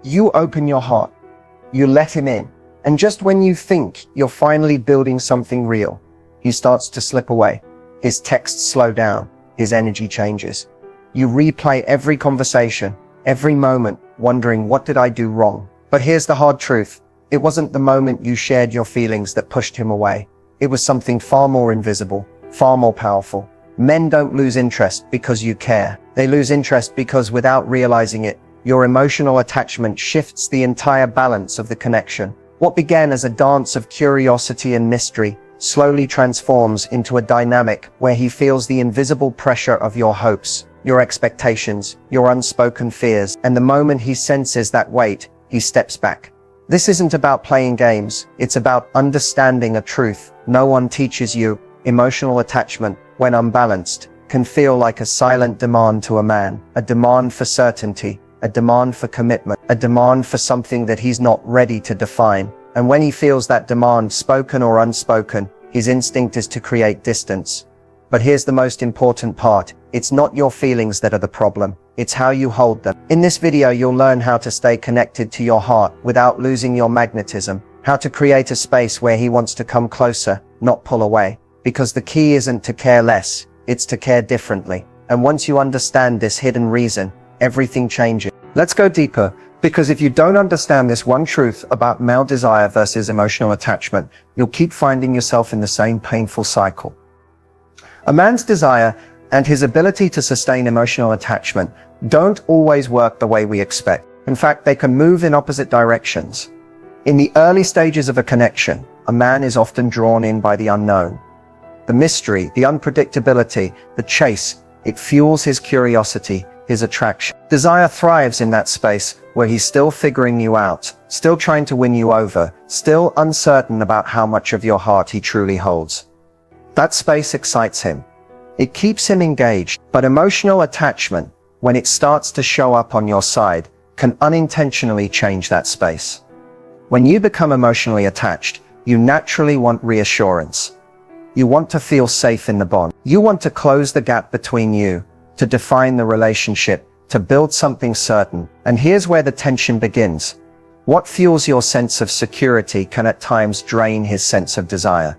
You open your heart. You let him in. And just when you think you're finally building something real, he starts to slip away. His texts slow down. His energy changes. You replay every conversation, every moment, wondering, what did I do wrong? But here's the hard truth. It wasn't the moment you shared your feelings that pushed him away. It was something far more invisible, far more powerful. Men don't lose interest because you care. They lose interest because, without realizing it, your emotional attachment shifts the entire balance of the connection. What began as a dance of curiosity and mystery slowly transforms into a dynamic where he feels the invisible pressure of your hopes, your expectations, your unspoken fears, and the moment he senses that weight, he steps back. This isn't about playing games, it's about understanding a truth no one teaches you. Emotional attachment, when unbalanced, can feel like a silent demand to a man, a demand for certainty, a demand for commitment, a demand for something that he's not ready to define. And when he feels that demand, spoken or unspoken, his instinct is to create distance. But here's the most important part. It's not your feelings that are the problem. It's how you hold them. In this video, you'll learn how to stay connected to your heart without losing your magnetism, how to create a space where he wants to come closer, not pull away. Because the key isn't to care less, it's to care differently. And once you understand this hidden reason, everything changes. Let's go deeper, because if you don't understand this one truth about male desire versus emotional attachment, you'll keep finding yourself in the same painful cycle. A man's desire and his ability to sustain emotional attachment don't always work the way we expect. In fact, they can move in opposite directions. In the early stages of a connection, a man is often drawn in by the unknown. The mystery, the unpredictability, the chase, it fuels his curiosity, his attraction. Desire thrives in that space where he's still figuring you out, still trying to win you over, still uncertain about how much of your heart he truly holds. That space excites him. It keeps him engaged, but emotional attachment, when it starts to show up on your side, can unintentionally change that space. When you become emotionally attached, you naturally want reassurance. You want to feel safe in the bond. You want to close the gap between you, to define the relationship, to build something certain. And here's where the tension begins. What fuels your sense of security can at times drain his sense of desire.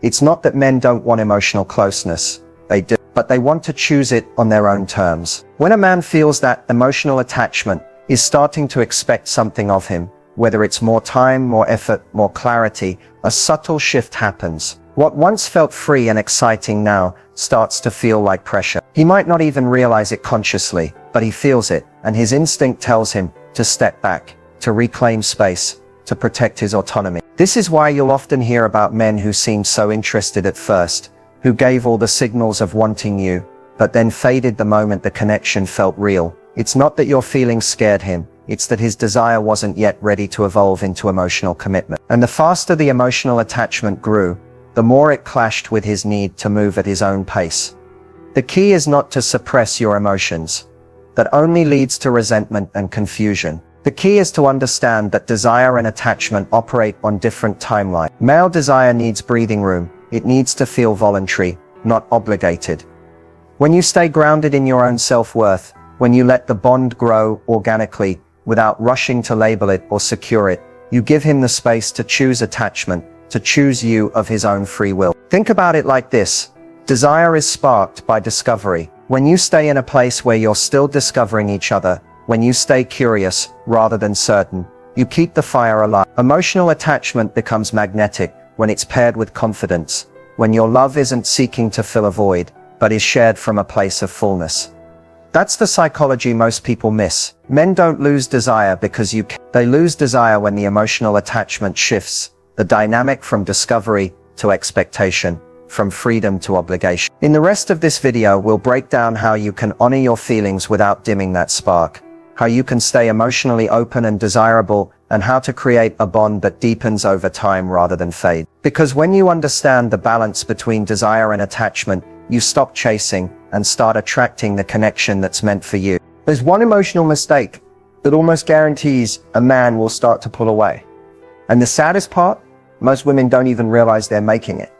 It's not that men don't want emotional closeness. They do, but they want to choose it on their own terms. When a man feels that emotional attachment is starting to expect something of him, whether it's more time, more effort, more clarity, a subtle shift happens. What once felt free and exciting now starts to feel like pressure. He might not even realize it consciously, but he feels it, and his instinct tells him to step back, to reclaim space, to protect his autonomy. This is why you'll often hear about men who seemed so interested at first, who gave all the signals of wanting you, but then faded the moment the connection felt real. It's not that your feelings scared him, it's that his desire wasn't yet ready to evolve into emotional commitment. And the faster the emotional attachment grew, the more it clashed with his need to move at his own pace. The key is not to suppress your emotions. That only leads to resentment and confusion. The key is to understand that desire and attachment operate on different timelines. Male desire needs breathing room. It needs to feel voluntary, not obligated. When you stay grounded in your own self-worth, when you let the bond grow organically without rushing to label it or secure it, you give him the space to choose attachment, to choose you of his own free will. Think about it like this. Desire is sparked by discovery. When you stay in a place where you're still discovering each other, when you stay curious rather than certain, you keep the fire alive. Emotional attachment becomes magnetic when it's paired with confidence, when your love isn't seeking to fill a void, but is shared from a place of fullness. That's the psychology most people miss. Men don't lose desire because you can. They lose desire when the emotional attachment shifts, the dynamic from discovery to expectation, from freedom to obligation. In the rest of this video, we'll break down how you can honor your feelings without dimming that spark, how you can stay emotionally open and desirable, and how to create a bond that deepens over time rather than fade. Because when you understand the balance between desire and attachment, you stop chasing and start attracting the connection that's meant for you. There's one emotional mistake that almost guarantees a man will start to pull away. And the saddest part, most women don't even realize they're making it.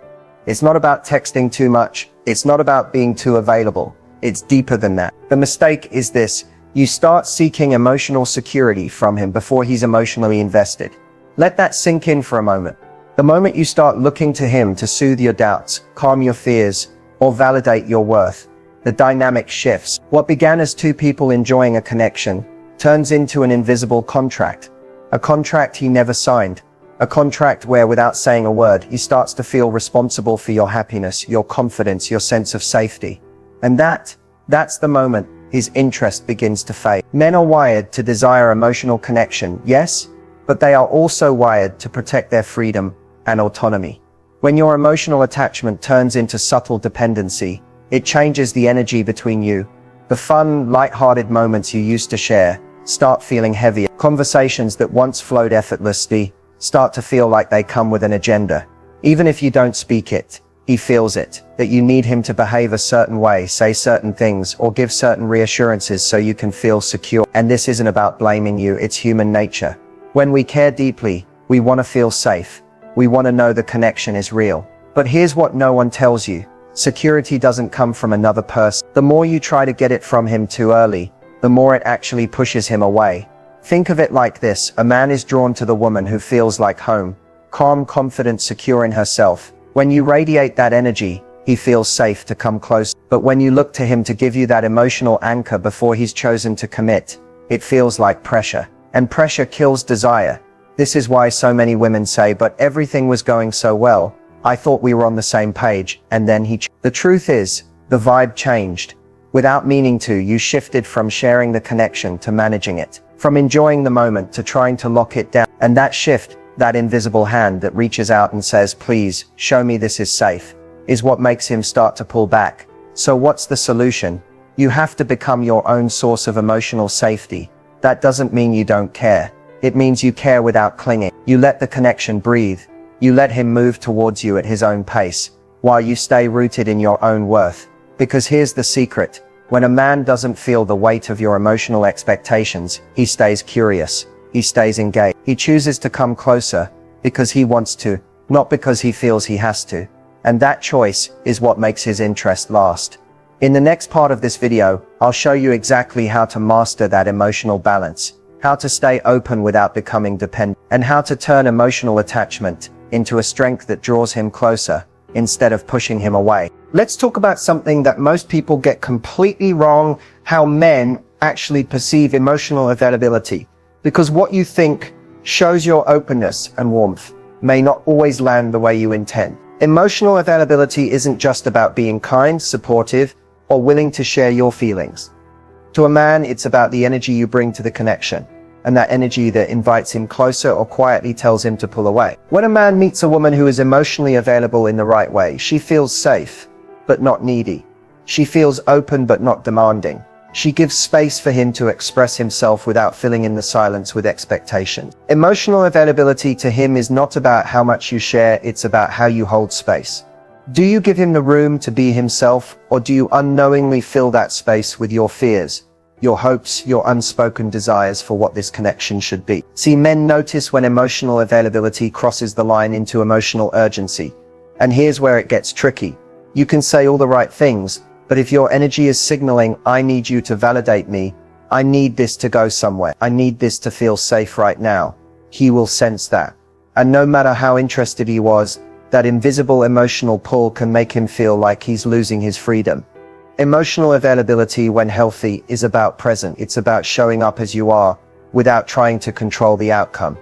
It's not about texting too much. It's not about being too available. It's deeper than that. The mistake is this. You start seeking emotional security from him before he's emotionally invested. Let that sink in for a moment. The moment you start looking to him to soothe your doubts, calm your fears, or validate your worth, the dynamic shifts. What began as two people enjoying a connection turns into an invisible contract. A contract he never signed. A contract where, without saying a word, he starts to feel responsible for your happiness, your confidence, your sense of safety. And that's the moment his interest begins to fade. Men are wired to desire emotional connection, yes, but they are also wired to protect their freedom and autonomy. When your emotional attachment turns into subtle dependency, it changes the energy between you. The fun, light-hearted moments you used to share start feeling heavier. Conversations that once flowed effortlessly start to feel like they come with an agenda. Even if you don't speak it, he feels it, that you need him to behave a certain way, say certain things, or give certain reassurances so you can feel secure. And this isn't about blaming you, it's human nature. When we care deeply, we want to feel safe. We want to know the connection is real. But here's what no one tells you. Security doesn't come from another person. The more you try to get it from him too early, the more it actually pushes him away. Think of it like this. A man is drawn to the woman who feels like home, calm, confident, secure in herself. When you radiate that energy, he feels safe to come close. But when you look to him to give you that emotional anchor before he's chosen to commit, it feels like pressure. And pressure kills desire. This is why so many women say, but everything was going so well. I thought we were on the same page, and then The truth is, the vibe changed. Without meaning to, you shifted from sharing the connection to managing it. From enjoying the moment to trying to lock it down. And that shift, that invisible hand that reaches out and says, please, show me this is safe, is what makes him start to pull back. So what's the solution? You have to become your own source of emotional safety. That doesn't mean you don't care. It means you care without clinging. You let the connection breathe. You let him move towards you at his own pace, while you stay rooted in your own worth. Because here's the secret. When a man doesn't feel the weight of your emotional expectations, he stays curious. He stays engaged. He chooses to come closer because he wants to, not because he feels he has to. And that choice is what makes his interest last. In the next part of this video, I'll show you exactly how to master that emotional balance, how to stay open without becoming dependent, and how to turn emotional attachment into a strength that draws him closer instead of pushing him away. Let's talk about something that most people get completely wrong, how men actually perceive emotional availability. Because what you think shows your openness and warmth may not always land the way you intend. Emotional availability isn't just about being kind, supportive, or willing to share your feelings. To a man, it's about the energy you bring to the connection, and that energy that invites him closer or quietly tells him to pull away. When a man meets a woman who is emotionally available in the right way, she feels safe, but not needy. She feels open, but not demanding. She gives space for him to express himself without filling in the silence with expectations. Emotional availability to him is not about how much you share, it's about how you hold space. Do you give him the room to be himself, or do you unknowingly fill that space with your fears, your hopes, your unspoken desires for what this connection should be? See, men notice when emotional availability crosses the line into emotional urgency. And here's where it gets tricky. You can say all the right things, but if your energy is signaling, I need you to validate me, I need this to go somewhere, I need this to feel safe right now, he will sense that. And no matter how interested he was, that invisible emotional pull can make him feel like he's losing his freedom. Emotional availability, when healthy, is about present. It's about showing up as you are, without trying to control the outcome.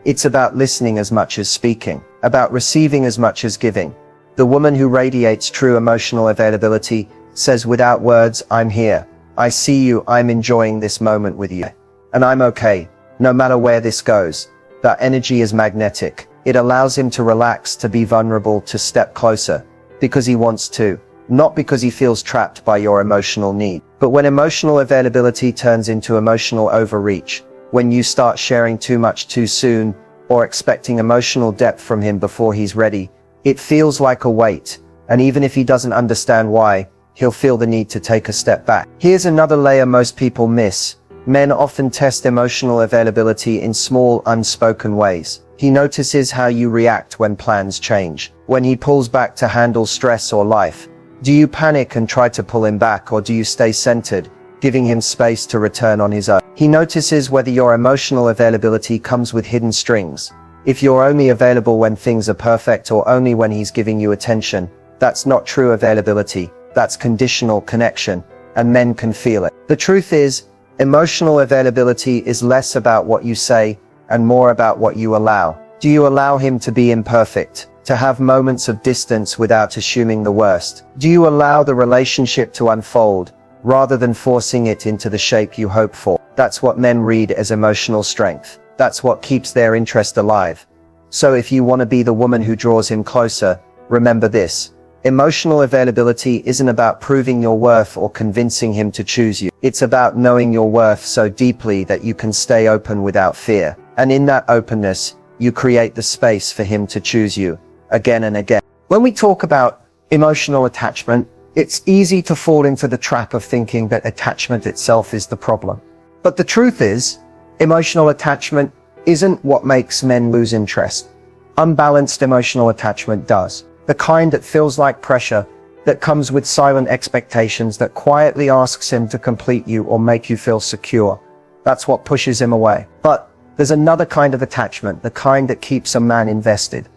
It's about listening as much as speaking, about receiving as much as giving. The woman who radiates true emotional availability says without words, I'm here, I see you, I'm enjoying this moment with you, and I'm okay, no matter where this goes. That energy is magnetic. It allows him to relax, to be vulnerable, to step closer, because he wants to, not because he feels trapped by your emotional need. But when emotional availability turns into emotional overreach, when you start sharing too much too soon, or expecting emotional depth from him before he's ready, it feels like a weight, and even if he doesn't understand why, he'll feel the need to take a step back. Here's another layer most people miss. Men often test emotional availability in small, unspoken ways. He notices how you react when plans change, when he pulls back to handle stress or life. Do you panic and try to pull him back, or do you stay centered, giving him space to return on his own. He notices whether your emotional availability comes with hidden strings. If you're only available when things are perfect or only when he's giving you attention, that's not true availability. That's conditional connection, and men can feel it. The truth is, emotional availability is less about what you say and more about what you allow. Do you allow him to be imperfect, to have moments of distance without assuming the worst? Do you allow the relationship to unfold rather than forcing it into the shape you hope for? That's what men read as emotional strength. That's what keeps their interest alive. So if you want to be the woman who draws him closer, remember this. Emotional availability isn't about proving your worth or convincing him to choose you. It's about knowing your worth so deeply that you can stay open without fear. And in that openness, you create the space for him to choose you again and again. When we talk about emotional attachment, it's easy to fall into the trap of thinking that attachment itself is the problem. But the truth is, emotional attachment isn't what makes men lose interest. Unbalanced emotional attachment does. The kind that feels like pressure, that comes with silent expectations, that quietly asks him to complete you or make you feel secure. That's what pushes him away. But there's another kind of attachment, the kind that keeps a man invested.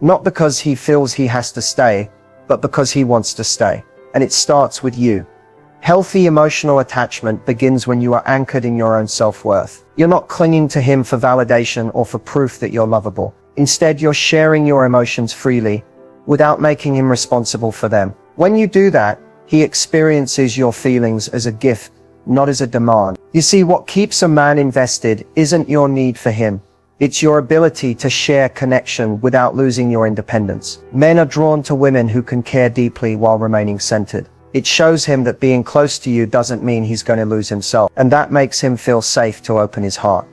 Not because he feels he has to stay, but because he wants to stay. And it starts with you. Healthy emotional attachment begins when you are anchored in your own self-worth. You're not clinging to him for validation or for proof that you're lovable. Instead, you're sharing your emotions freely, without making him responsible for them. When you do that, he experiences your feelings as a gift, not as a demand. You see, what keeps a man invested isn't your need for him. It's your ability to share connection without losing your independence. Men are drawn to women who can care deeply while remaining centered. It shows him that being close to you doesn't mean he's going to lose himself, and that makes him feel safe to open his heart.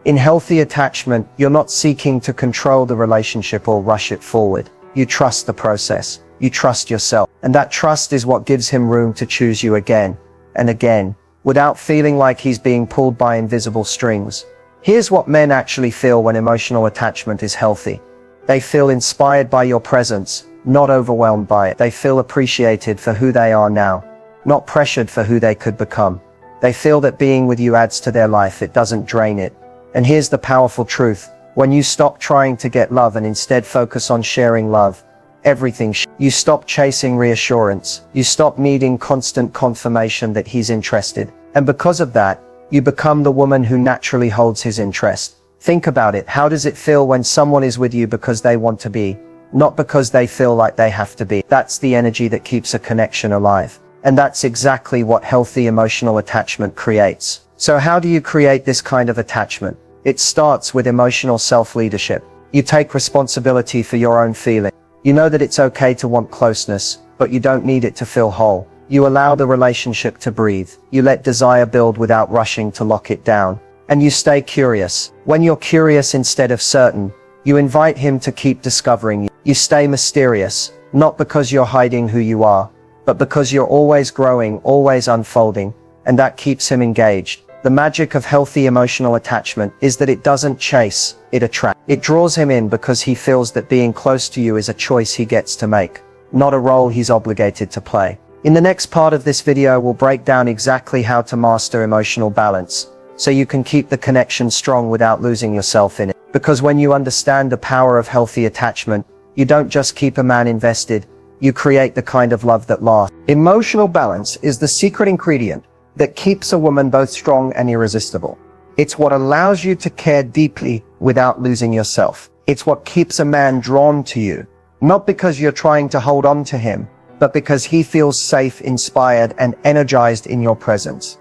In healthy attachment, you're not seeking to control the relationship or rush it forward. You trust the process. You trust yourself. And that trust is what gives him room to choose you again and again, without feeling like he's being pulled by invisible strings. Here's what men actually feel when emotional attachment is healthy. They feel inspired by your presence, not overwhelmed by it. They feel appreciated for who they are now, not pressured for who they could become. They feel that being with you adds to their life. It doesn't drain it. And here's the powerful truth. When you stop trying to get love and instead focus on sharing love, everything you stop chasing reassurance. You stop needing constant confirmation that he's interested. And because of that, you become the woman who naturally holds his interest. Think about it. How does it feel when someone is with you because they want to be, not because they feel like they have to be? That's the energy that keeps a connection alive. And that's exactly what healthy emotional attachment creates. So how do you create this kind of attachment? It starts with emotional self-leadership. You take responsibility for your own feeling. You know that it's okay to want closeness, but you don't need it to feel whole. You allow the relationship to breathe. You let desire build without rushing to lock it down. And you stay curious. When you're curious instead of certain, you invite him to keep discovering you. You stay mysterious, not because you're hiding who you are, but because you're always growing, always unfolding, and that keeps him engaged. The magic of healthy emotional attachment is that it doesn't chase, it attracts. It draws him in because he feels that being close to you is a choice he gets to make, not a role he's obligated to play. In the next part of this video, we'll break down exactly how to master emotional balance, so you can keep the connection strong without losing yourself in it. Because when you understand the power of healthy attachment, you don't just keep a man invested, you create the kind of love that lasts. Emotional balance is the secret ingredient that keeps a woman both strong and irresistible. It's what allows you to care deeply without losing yourself. It's what keeps a man drawn to you, not because you're trying to hold on to him, but because he feels safe, inspired, and energized in your presence.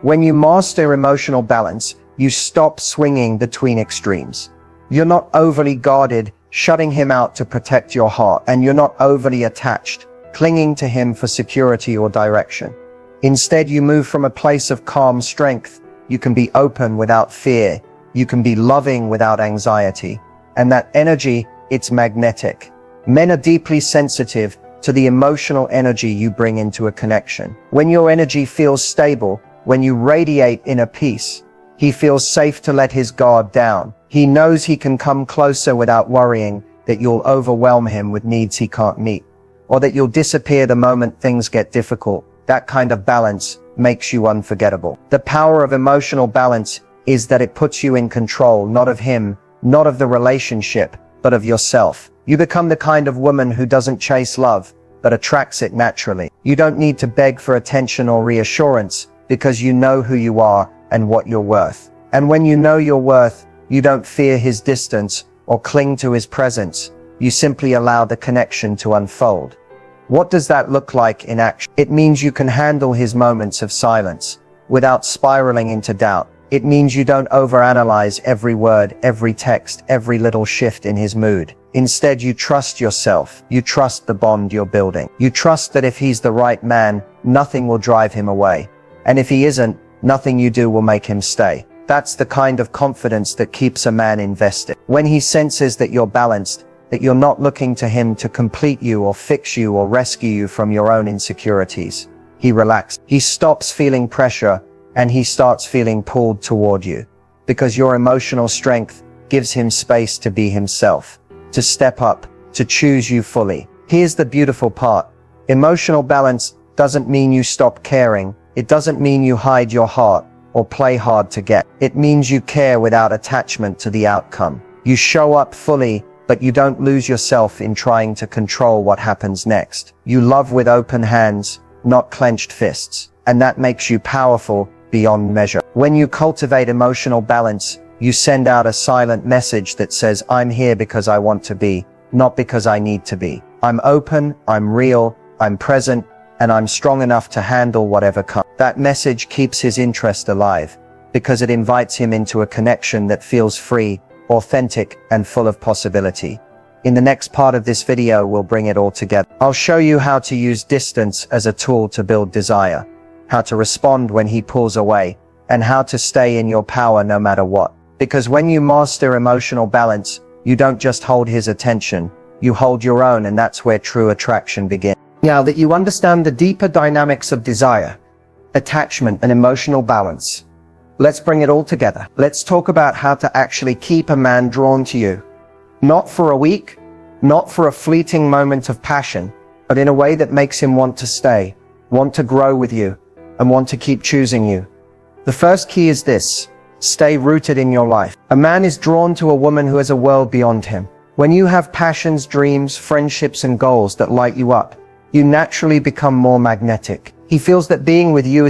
When you master emotional balance, you stop swinging between extremes. You're not overly guarded, shutting him out to protect your heart, and you're not overly attached, clinging to him for security or direction. Instead, you move from a place of calm strength. You can be open without fear. You can be loving without anxiety. And that energy, it's magnetic. Men are deeply sensitive to the emotional energy you bring into a connection. When your energy feels stable, when you radiate inner peace, he feels safe to let his guard down. He knows he can come closer without worrying that you'll overwhelm him with needs he can't meet, or that you'll disappear the moment things get difficult. That kind of balance, makes you unforgettable. The power of emotional balance is that it puts you in control, not of him, not of the relationship, but of yourself. You become the kind of woman who doesn't chase love, but attracts it naturally. You don't need to beg for attention or reassurance because you know who you are and what you're worth. And when you know your worth, you don't fear his distance or cling to his presence. You simply allow the connection to unfold. What does that look like in action? It means you can handle his moments of silence without spiraling into doubt. It means you don't overanalyze every word, every text, every little shift in his mood. Instead, you trust yourself. You trust the bond you're building. You trust that if he's the right man, nothing will drive him away. And if he isn't, nothing you do will make him stay. That's the kind of confidence that keeps a man invested. When he senses that you're balanced, that you're not looking to him to complete you or fix you or rescue you from your own insecurities, he relaxes. He stops feeling pressure and he starts feeling pulled toward you, because your emotional strength gives him space to be himself, to step up, to choose you fully. Here's the beautiful part. Emotional balance doesn't mean you stop caring. It doesn't mean you hide your heart or play hard to get. It means you care without attachment to the outcome. You show up fully, but you don't lose yourself in trying to control what happens next. You love with open hands, not clenched fists. And that makes you powerful beyond measure. When you cultivate emotional balance, you send out a silent message that says, I'm here because I want to be, not because I need to be. I'm open, I'm real, I'm present, and I'm strong enough to handle whatever comes. That message keeps his interest alive, because it invites him into a connection that feels free, authentic, and full of possibility. In the next part of this video, we'll bring it all together. I'll show you how to use distance as a tool to build desire, how to respond when he pulls away, and how to stay in your power no matter what. Because when you master emotional balance, you don't just hold his attention, you hold your own, and that's where true attraction begins. Now that you understand the deeper dynamics of desire, attachment, and emotional balance, let's bring it all together. Let's talk about how to actually keep a man drawn to you. Not for a week, not for a fleeting moment of passion, but in a way that makes him want to stay, want to grow with you, and want to keep choosing you. The first key is this: stay rooted in your life. A man is drawn to a woman who has a world beyond him. When you have passions, dreams, friendships, and goals that light you up, you naturally become more magnetic. He feels that being with you is